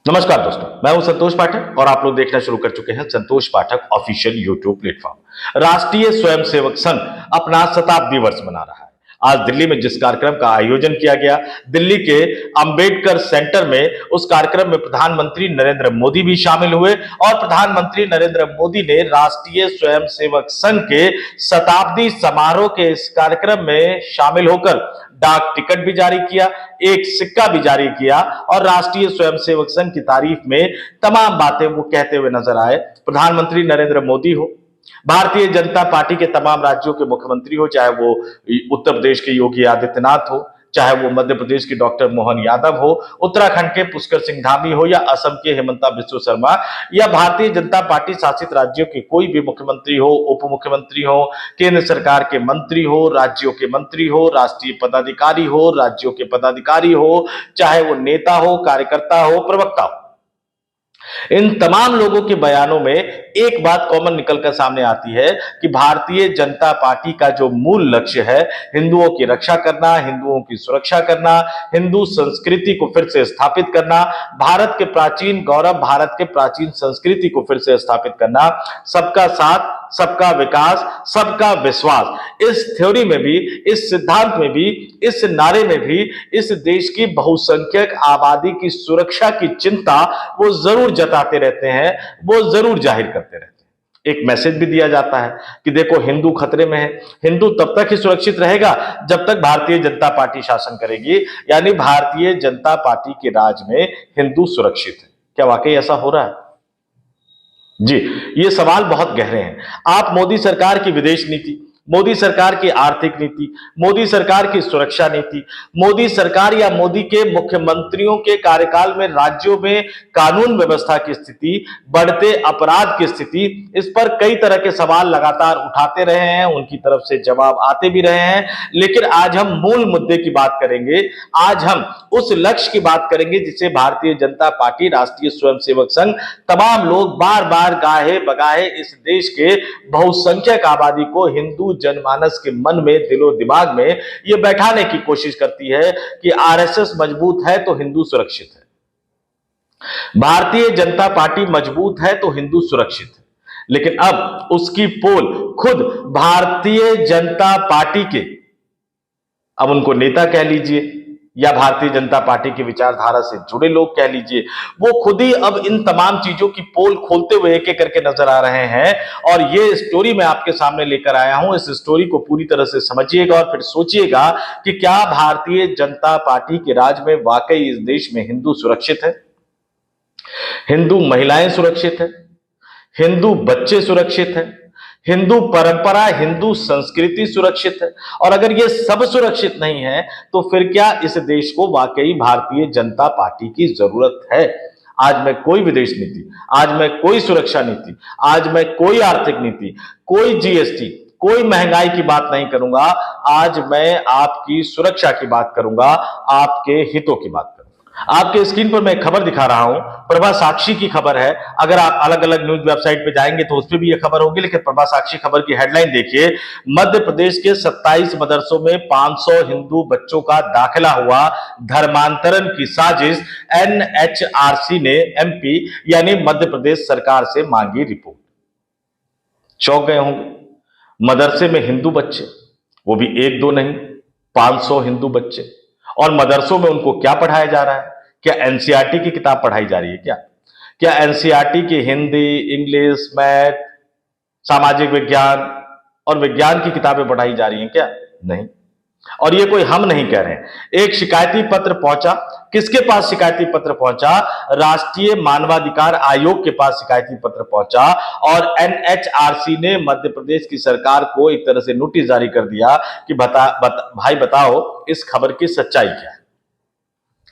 नमस्कार दोस्तों, मैं हूं संतोष पाठक और आप लोग देखना शुरू कर चुके हैं संतोष पाठक ऑफिशियल यूट्यूब प्लेटफॉर्म। राष्ट्रीय स्वयंसेवक संघ अपना शताब्दी वर्ष मना रहा है। आज दिल्ली में जिस कार्यक्रम का आयोजन किया गया, दिल्ली के अंबेडकर सेंटर में, उस कार्यक्रम में प्रधानमंत्री नरेंद्र मोदी भी शामिल हुए और प्रधानमंत्री नरेंद्र मोदी ने राष्ट्रीय स्वयंसेवक संघ के शताब्दी समारोह के इस कार्यक्रम में शामिल होकर डाक टिकट भी जारी किया, एक सिक्का भी जारी किया और राष्ट्रीय स्वयंसेवक संघ की तारीफ में तमाम बातें वो कहते हुए नजर आए। प्रधानमंत्री नरेंद्र मोदी हो, भारतीय जनता पार्टी के तमाम राज्यों के मुख्यमंत्री हो, चाहे वो उत्तर प्रदेश के योगी आदित्यनाथ हो, चाहे वो मध्य प्रदेश के डॉक्टर मोहन यादव हो, उत्तराखंड के पुष्कर सिंह धामी हो या असम के हेमंता बिस्वा शर्मा या भारतीय जनता पार्टी शासित राज्यों के कोई भी मुख्यमंत्री हो, उप मुख्यमंत्री हो, केंद्र सरकार के मंत्री हो, राज्यों के मंत्री हो, राष्ट्रीय पदाधिकारी हो, राज्यों के पदाधिकारी हो, चाहे वो नेता हो, कार्यकर्ता हो, प्रवक्ता हो, इन तमाम लोगों के बयानों में एक बात कॉमन निकलकर सामने आती है कि भारतीय जनता पार्टी का जो मूल लक्ष्य है, हिंदुओं की रक्षा करना, हिंदुओं की सुरक्षा करना, हिंदू संस्कृति को फिर से स्थापित करना, भारत के प्राचीन गौरव, भारत के प्राचीन संस्कृति को फिर से स्थापित करना, सबका साथ, सबका विकास, सबका विश्वास, इस थ्योरी में भी, इस सिद्धांत में भी, इस नारे में भी इस देश की बहुसंख्यक आबादी की सुरक्षा की चिंता वो जरूर जताते रहते हैं, वो जरूर जाहिर करते रहते हैं। एक मैसेज भी दिया जाता है कि देखो हिंदू खतरे में है, हिंदू तब तक ही सुरक्षित रहेगा जब तक भारतीय जनता पार्टी शासन करेगी, यानी भारतीय जनता पार्टी के राज में हिंदू सुरक्षित है। क्या वाकई ऐसा हो रहा है? जी, ये सवाल बहुत गहरे हैं। आप मोदी सरकार की विदेश नीति, मोदी सरकार की आर्थिक नीति, मोदी सरकार की सुरक्षा नीति, मोदी सरकार या मोदी के मुख्यमंत्रियों के कार्यकाल में राज्यों में कानून व्यवस्था की स्थिति, बढ़ते अपराध की स्थिति, इस पर कई तरह के सवाल लगातार उठाते रहे हैं, उनकी तरफ से जवाब आते भी रहे हैं। लेकिन आज हम मूल मुद्दे की बात करेंगे, आज हम उस लक्ष्य की बात करेंगे जिसे भारतीय जनता पार्टी, राष्ट्रीय स्वयंसेवक संघ, तमाम लोग बार बार गाहे बगाहे इस देश के बहुसंख्यक आबादी को, हिंदू जनमानस के मन में, दिलो दिमाग में यह बैठाने की कोशिश करती है कि आरएसएस मजबूत है तो हिंदू सुरक्षित है, भारतीय जनता पार्टी मजबूत है तो हिंदू सुरक्षित है। लेकिन अब उसकी पोल खुद भारतीय जनता पार्टी के, अब उनको नेता कह लीजिए या भारतीय जनता पार्टी की विचारधारा से जुड़े लोग कह लीजिए, वो खुद ही अब इन तमाम चीजों की पोल खोलते हुए एक एक करके नजर आ रहे हैं। और ये स्टोरी मैं आपके सामने लेकर आया हूं। इस स्टोरी को पूरी तरह से समझिएगा और फिर सोचिएगा कि क्या भारतीय जनता पार्टी के राज में वाकई इस देश में हिंदू सुरक्षित है, हिंदू महिलाएं सुरक्षित है, हिंदू बच्चे सुरक्षित है, हिंदू परंपरा, हिंदू संस्कृति सुरक्षित है। और अगर ये सब सुरक्षित नहीं है तो फिर क्या इस देश को वाकई भारतीय जनता पार्टी की जरूरत है? आज मैं कोई विदेश नीति, आज मैं कोई सुरक्षा नीति, आज मैं कोई आर्थिक नीति, कोई जीएसटी, कोई महंगाई की बात नहीं करूंगा। आज मैं आपकी सुरक्षा की बात करूंगा, आपके हितों की बात करूंगा। आपके स्क्रीन पर मैं एक खबर दिखा रहा हूं, प्रभा साक्षी की खबर है। अगर आप अलग अलग न्यूज वेबसाइट पे जाएंगे तो उस पर भी यह खबर होगी, लेकिन प्रभा साक्षी खबर की हेडलाइन देखिए, मध्य प्रदेश के 27 मदरसों में 500 हिंदू बच्चों का दाखिला हुआ, धर्मांतरण की साजिश, एनएचआरसी ने एमपी यानी मध्य प्रदेश सरकार से मांगी रिपोर्ट। चौंक गए होंगे, मदरसे में हिंदू बच्चे, वो भी एक दो नहीं, 500 हिंदू बच्चे। और मदरसों में उनको क्या पढ़ाया जा रहा है? क्या एनसीईआरटी की किताब पढ़ाई जा रही है? क्या एनसीईआरटी की हिंदी, इंग्लिश, मैथ, सामाजिक विज्ञान और विज्ञान की किताबें पढ़ाई जा रही हैं? क्या नहीं। और ये कोई हम नहीं कह रहे हैं, एक शिकायती पत्र पहुंचा। किसके पास शिकायती पत्र पहुंचा? राष्ट्रीय मानवाधिकार आयोग के पास शिकायती पत्र पहुंचा और एनएचआरसी ने मध्य प्रदेश की सरकार को एक तरह से नोटिस जारी कर दिया कि भाई बताओ इस खबर की सच्चाई क्या है।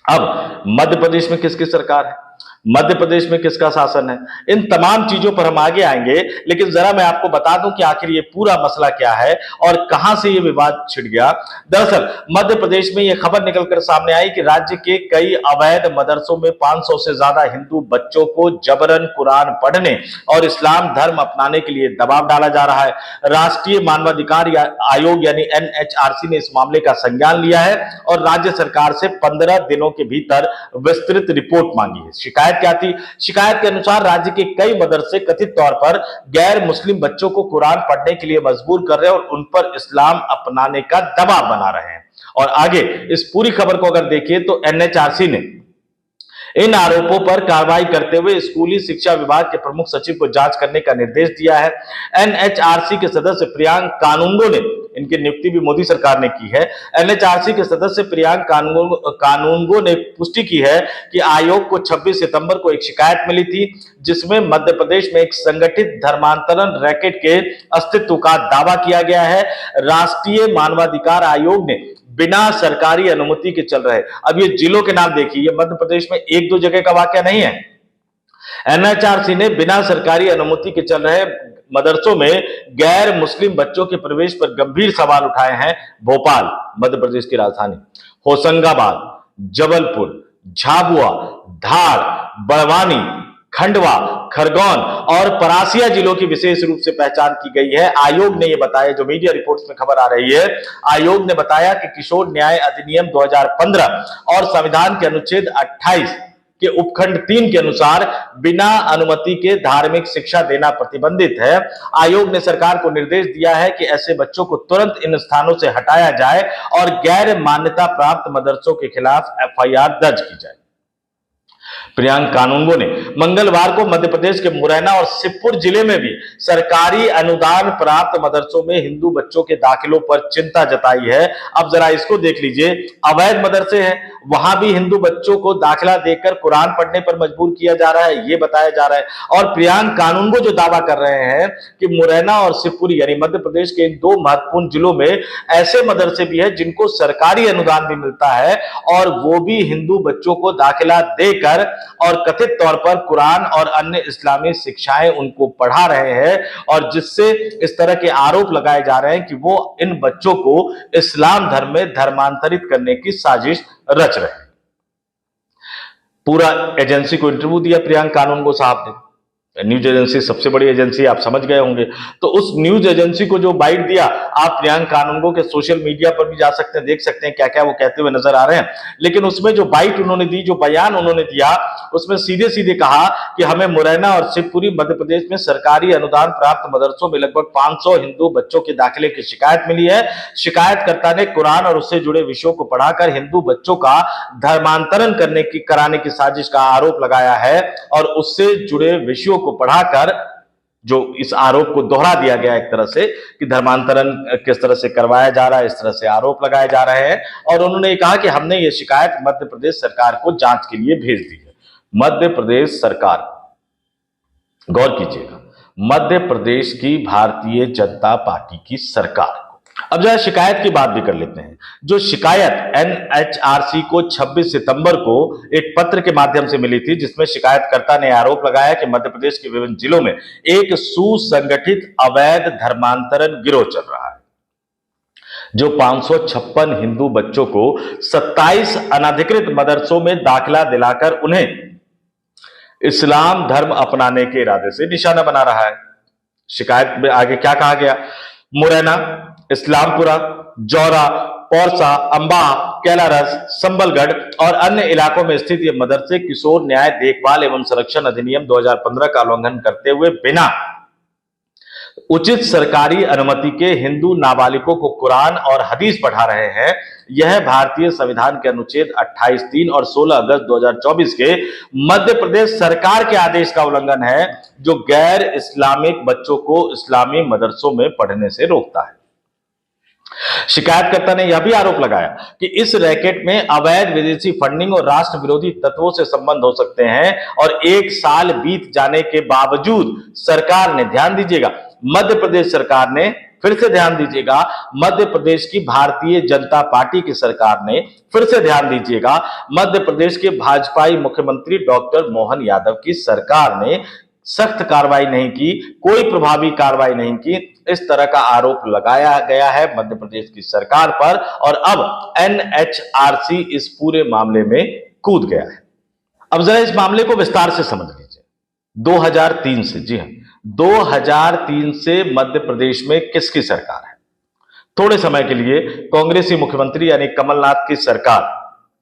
अब मध्य प्रदेश में किसकी सरकार है, मध्य प्रदेश में किसका शासन है, इन तमाम चीजों पर हम आगे आएंगे। लेकिन जरा मैं आपको बता दूं कि आखिर ये पूरा मसला क्या है और कहां से ये विवाद छिड़ गया। दरअसल मध्य प्रदेश में ये खबर निकलकर सामने आई कि राज्य के कई अवैध मदरसों में 500 से ज्यादा हिंदू बच्चों को जबरन कुरान पढ़ने और इस्लाम धर्म अपनाने के लिए दबाव डाला जा रहा है। राष्ट्रीय मानवाधिकार आयोग यानी एनएचआरसी ने इस मामले का संज्ञान लिया है और राज्य सरकार से 15 दिनों के भीतर विस्तृत रिपोर्ट मांगी है। शिकायत शिकायत क्या थी? शिकायत के अनुसार राज्य के कई मदरसे कथित तौर पर गैर मुस्लिम बच्चों को कुरान पढ़ने के लिए मजबूर कर रहे हैं और उन पर इस्लाम अपनाने का दबाव बना रहे हैं। और आगे इस पूरी खबर को अगर देखिए तो एनएचआरसी ने इन आरोपों पर कार्रवाई करते हुए स्कूली शिक्षा विभाग के प्रमुख सचिव को जांच करने का निर्देश दिया है। एनएचआरसी के सदस्य प्रियांक कानूनगो ने, इनकी नियुक्ति भी मोदी सरकार ने की है। एनएचआरसी के सदस्य प्रियांक कानूनगो ने पुष्टि की है कि आयोग को 26 सितंबर को एक शिकायत मिली थी जिसमें मध्य प्रदेश में एक संगठित धर्मांतरण रैकेट के अस्तित्व का दावा किया गया है। राष्ट्रीय मानवाधिकार आयोग ने बिना सरकारी अनुमति के चल रहे, अब ये जिलों के नाम देखिए, ये मध्य प्रदेश में एक दो जगह का वाकया नहीं है। एनएचआरसी ने बिना सरकारी अनुमति के चल रहे मदरसों में गैर मुस्लिम बच्चों के प्रवेश पर गंभीर सवाल उठाए हैं। भोपाल, मध्य प्रदेश की राजधानी, होशंगाबाद, जबलपुर, झाबुआ, धार, बड़वानी, खंडवा, खरगोन और परासिया जिलों की विशेष रूप से पहचान की गई है। आयोग ने यह बताया, जो मीडिया रिपोर्ट्स में खबर आ रही है, आयोग ने बताया कि किशोर न्याय अधिनियम 2015 और संविधान के अनुच्छेद 28 के उपखंड 3 के अनुसार बिना अनुमति के धार्मिक शिक्षा देना प्रतिबंधित है। आयोग ने सरकार को निर्देश दिया है कि ऐसे बच्चों को तुरंत इन स्थानों से हटाया जाए और गैर मान्यता प्राप्त मदरसों के खिलाफ एफआईआर दर्ज की जाए। प्रियांक कानूनगो ने मंगलवार को मध्य प्रदेश के मुरैना और शिवपुर जिले में भी सरकारी अनुदान प्राप्त मदरसों में हिंदू बच्चों के दाखिलों पर चिंता जताई है। अब जरा इसको देख लीजिए, अवैध मदरसे हैं, वहां भी हिंदू बच्चों को दाखिला देकर कुरान पढ़ने पर मजबूर किया जा रहा है, ये बताया जा रहा है। और प्रियांक कानूनगो जो दावा कर रहे हैं कि मुरैना और शिवपुर यानी मध्य प्रदेश के इन दो महत्वपूर्ण जिलों में ऐसे मदरसे भी हैं जिनको सरकारी अनुदान भी मिलता है और वो भी हिंदू बच्चों को दाखिला देकर और कथित तौर पर कुरान और अन्य इस्लामी शिक्षाएं उनको पढ़ा रहे हैं, और जिससे इस तरह के आरोप लगाए जा रहे हैं कि वो इन बच्चों को इस्लाम धर्म में धर्मांतरित करने की साजिश रच रहे हैं। पूरा एजेंसी को इंटरव्यू दिया प्रियांक कानूनगो साहब ने। न्यूज एजेंसी सबसे बड़ी एजेंसी, आप समझ गए होंगे। तो उस न्यूज एजेंसी को जो बाइट दिया, आप प्रियांक कानूनगो के सोशल मीडिया पर भी जा सकते हैं, देख सकते हैं क्या क्या वो कहते हुए नजर आ रहे हैं। लेकिन उसमें जो बाइट उन्होंने दी, जो बयान उन्होंने दिया, उसमें सीधे सीधे कहा कि हमें मुरैना और शिवपुरी मध्य प्रदेश में सरकारी अनुदान प्राप्त मदरसों में लगभग 500 हिंदू बच्चों के दाखिले की शिकायत मिली है। शिकायतकर्ता ने कुरान और उससे जुड़े विषयों को पढ़ाकर हिंदू बच्चों का धर्मांतरण कराने की साजिश का आरोप लगाया है और उससे जुड़े विषयों को पढ़ाकर जो इस आरोप को दोहरा दिया गया एक तरह से कि धर्मांतरण किस तरह से करवाया जा रहा है, इस तरह से आरोप लगाए जा रहे हैं। और उन्होंने कहा कि हमने ये शिकायत मध्य प्रदेश सरकार को जांच के लिए भेज दी है। मध्य प्रदेश सरकार, गौर कीजिएगा, मध्य प्रदेश की भारतीय जनता पार्टी की सरकार। अब जरा शिकायत की बात भी कर लेते हैं। जो शिकायत एनएचआरसी को 26 सितंबर को एक पत्र के माध्यम से मिली थी, जिसमें शिकायतकर्ता ने आरोप लगाया कि मध्य प्रदेश के विभिन्न जिलों में एक सुसंगठित अवैध धर्मांतरण गिरोह चल रहा है, जो 556 हिंदू बच्चों को 27 अनधिकृत मदरसों में दाखिला दिलाकर उन्हें इस्लाम धर्म अपनाने के इरादे से निशाना बना रहा है। शिकायत में आगे क्या कहा गया? मुरैना, इस्लामपुरा, जौरा, पौरसा, अंबा, कैलारस, संबलगढ़ और अन्य इलाकों में स्थित ये मदरसे किशोर न्याय देखभाल एवं संरक्षण अधिनियम 2015 का उल्लंघन करते हुए बिना उचित सरकारी अनुमति के हिंदू नाबालिगों को कुरान और हदीस पढ़ा रहे हैं। यह भारतीय संविधान के अनुच्छेद 28(3) और 16 अगस्त 2024 के मध्य प्रदेश सरकार के आदेश का उल्लंघन है, जो गैर इस्लामिक बच्चों को इस्लामी मदरसों में पढ़ने से रोकता है। शिकायतकर्ता ने यह भी आरोप लगाया कि इस रैकेट में अवैध विदेशी फंडिंग और राष्ट्र विरोधी तत्वों से संबंध हो सकते हैं, और 1 साल बीत जाने के बावजूद सरकार ने, ध्यान दीजिएगा, मध्य प्रदेश सरकार ने, फिर से ध्यान दीजिएगा, मध्य प्रदेश की भारतीय जनता पार्टी की सरकार ने, फिर से ध्यान दीजिएगा, मध्य प्रदेश के भाजपाई मुख्यमंत्री डॉक्टर मोहन यादव की सरकार ने सख्त कार्रवाई नहीं की, कोई प्रभावी कार्रवाई नहीं की। इस तरह का आरोप लगाया गया है मध्य प्रदेश की सरकार पर, और अब एनएचआरसी इस पूरे मामले में कूद गया है। अब जरा इस मामले को विस्तार से समझ लीजिए। 2003 से, जी हां, 2003 से मध्य प्रदेश में किसकी सरकार है? थोड़े समय के लिए कांग्रेसी मुख्यमंत्री यानी कमलनाथ की सरकार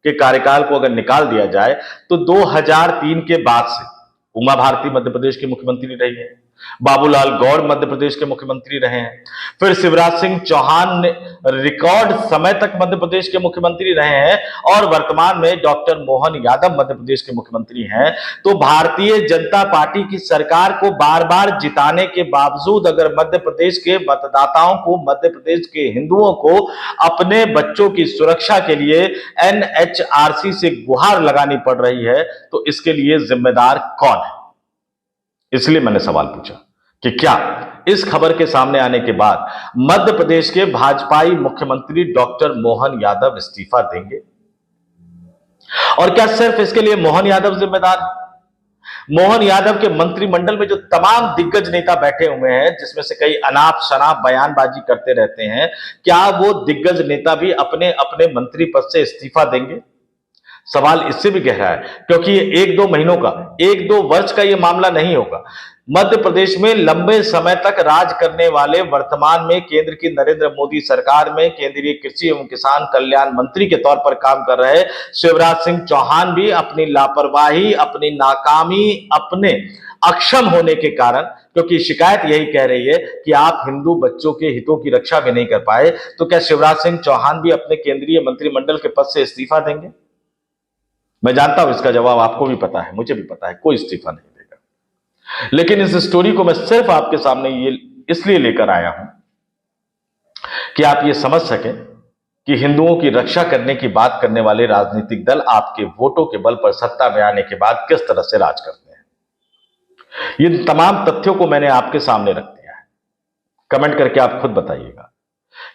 के कार्यकाल को अगर निकाल दिया जाए तो 2003 के बाद से उमा भारती मध्य प्रदेश के मुख्यमंत्री रही है, बाबूलाल गौड़ मध्य प्रदेश के मुख्यमंत्री रहे हैं, फिर शिवराज सिंह चौहान ने रिकॉर्ड समय तक मध्य प्रदेश के मुख्यमंत्री रहे हैं और वर्तमान में डॉक्टर मोहन यादव मध्य प्रदेश के मुख्यमंत्री हैं। तो भारतीय जनता पार्टी की सरकार को बार बार जिताने के बावजूद अगर मध्य प्रदेश के मतदाताओं को, मध्य प्रदेश के हिंदुओं को अपने बच्चों की सुरक्षा के लिए एनएचआरसी से गुहार लगानी पड़ रही है, तो इसके लिए जिम्मेदार कौन है? इसलिए मैंने सवाल पूछा कि क्या इस खबर के सामने आने के बाद मध्य प्रदेश के भाजपाई मुख्यमंत्री डॉक्टर मोहन यादव इस्तीफा देंगे? और क्या सिर्फ इसके लिए मोहन यादव जिम्मेदार है? मोहन यादव के मंत्रिमंडल में जो तमाम दिग्गज नेता बैठे हुए हैं, जिसमें से कई अनाप शनाप बयानबाजी करते रहते हैं, क्या वो दिग्गज नेता भी अपने अपने मंत्री पद से इस्तीफा देंगे? सवाल इससे भी गहरा है क्योंकि ये 1-2 महीनों का, 1-2 वर्ष का ये मामला नहीं होगा। मध्य प्रदेश में लंबे समय तक राज करने वाले, वर्तमान में केंद्र की नरेंद्र मोदी सरकार में केंद्रीय कृषि एवं किसान कल्याण मंत्री के तौर पर काम कर रहे शिवराज सिंह चौहान भी अपनी लापरवाही, अपनी नाकामी, अपने अक्षम होने के कारण, क्योंकि शिकायत यही कह रही है कि आप हिंदू बच्चों के हितों की रक्षा भी नहीं कर पाए, तो क्या शिवराज सिंह चौहान भी अपने केंद्रीय मंत्रिमंडल के पद से इस्तीफा देंगे? मैं जानता हूं इसका जवाब आपको भी पता है, मुझे भी पता है, कोई इस्तीफा नहीं देगा। लेकिन इस स्टोरी को मैं सिर्फ आपके सामने ये इसलिए लेकर आया हूं कि आप ये समझ सकें कि हिंदुओं की रक्षा करने की बात करने वाले राजनीतिक दल आपके वोटों के बल पर सत्ता में आने के बाद किस तरह से राज करते हैं। ये तमाम तथ्यों को मैंने आपके सामने रख दिया है। कमेंट करके आप खुद बताइएगा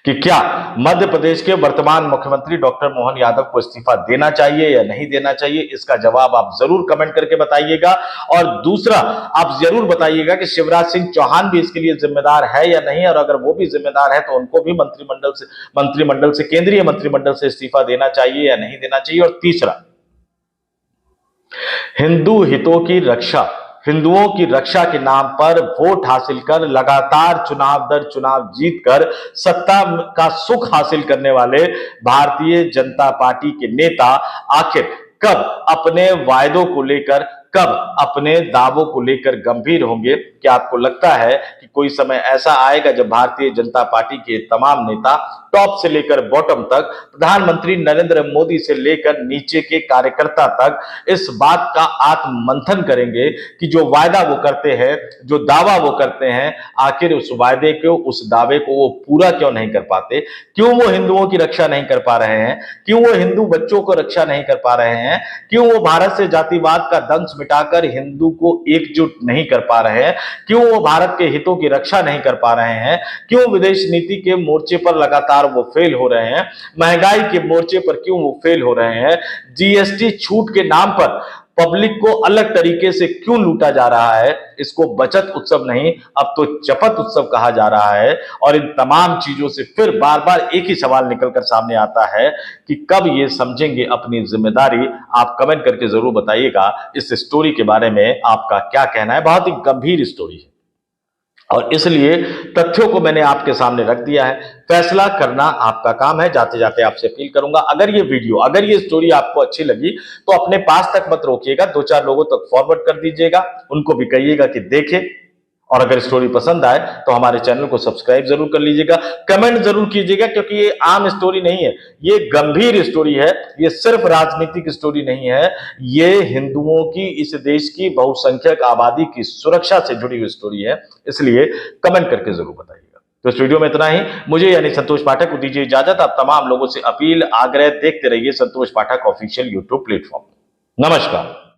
कि क्या मध्य प्रदेश के वर्तमान मुख्यमंत्री डॉक्टर मोहन यादव को इस्तीफा देना चाहिए या नहीं देना चाहिए। इसका जवाब आप जरूर कमेंट करके बताइएगा। और दूसरा, आप जरूर बताइएगा कि शिवराज सिंह चौहान भी इसके लिए जिम्मेदार है या नहीं, और अगर वो भी जिम्मेदार है तो उनको भी मंत्रिमंडल से केंद्रीय मंत्रिमंडल से इस्तीफा देना चाहिए या नहीं देना चाहिए। और तीसरा, हिंदू हितों की रक्षा, हिंदुओं की रक्षा के नाम पर वोट हासिल कर, लगातार चुनाव दर चुनाव जीतकर सत्ता का सुख हासिल करने वाले भारतीय जनता पार्टी के नेता आखिर कब अपने वायदों को लेकर, कब अपने दावों को लेकर गंभीर होंगे? क्या आपको लगता है कि कोई समय ऐसा आएगा जब भारतीय जनता पार्टी के तमाम नेता, टॉप से लेकर बॉटम तक, प्रधानमंत्री नरेंद्र मोदी से लेकर नीचे के कार्यकर्ता तक इस बात का आत्ममंथन करेंगे कि जो वायदा वो करते हैं, जो दावा वो करते हैं, आखिर उस वायदे को, उस दावे को वो पूरा क्यों नहीं कर पाते? क्यों वो हिंदुओं की रक्षा नहीं कर पा रहे हैं? क्यों वो हिंदू बच्चों को रक्षा नहीं कर पा रहे हैं? क्यों वो भारत से जातिवाद का दंश मिटाकर हिंदू को एकजुट नहीं कर पा रहे हैं? क्यों वो भारत के हितों की रक्षा नहीं कर पा रहे हैं? क्यों विदेश नीति के मोर्चे पर लगातार वो फेल हो रहे हैं? महंगाई के मोर्चे पर क्यों वो फेल हो रहे हैं? जीएसटी छूट के नाम पर पब्लिक को अलग तरीके से क्यों लूटा जा रहा है? इसको बचत उत्सव नहीं, अब तो चपत उत्सव कहा जा रहा है। और इन तमाम चीजों से फिर बार बार एक ही सवाल निकलकर सामने आता है कि कब ये समझेंगे अपनी जिम्मेदारी। आप कमेंट करके जरूर बताइएगा इस स्टोरी के बारे में आपका क्या कहना है। बहुत ही गंभीर स्टोरी है और इसलिए तथ्यों को मैंने आपके सामने रख दिया है। फैसला करना आपका काम है। जाते जाते आपसे अपील करूंगा, अगर ये वीडियो, अगर ये स्टोरी आपको अच्छी लगी तो अपने पास तक मत रोकिएगा, 2-4 लोगों तक फॉरवर्ड कर दीजिएगा, उनको भी कहिएगा कि देखें। और अगर स्टोरी पसंद आए तो हमारे चैनल को सब्सक्राइब जरूर कर लीजिएगा, कमेंट जरूर कीजिएगा, क्योंकि ये आम स्टोरी नहीं है, ये गंभीर स्टोरी है। ये सिर्फ राजनीतिक स्टोरी नहीं है, ये हिंदुओं की, इस देश की बहुसंख्यक आबादी की सुरक्षा से जुड़ी हुई स्टोरी है। इसलिए कमेंट करके जरूर बताइएगा। तो इस वीडियो में इतना ही। मुझे यानी संतोष पाठक को दीजिए इजाजत। आप तमाम लोगों से अपील, आग्रह, देखते रहिए संतोष पाठक ऑफिशियल यूट्यूब प्लेटफॉर्म। नमस्कार।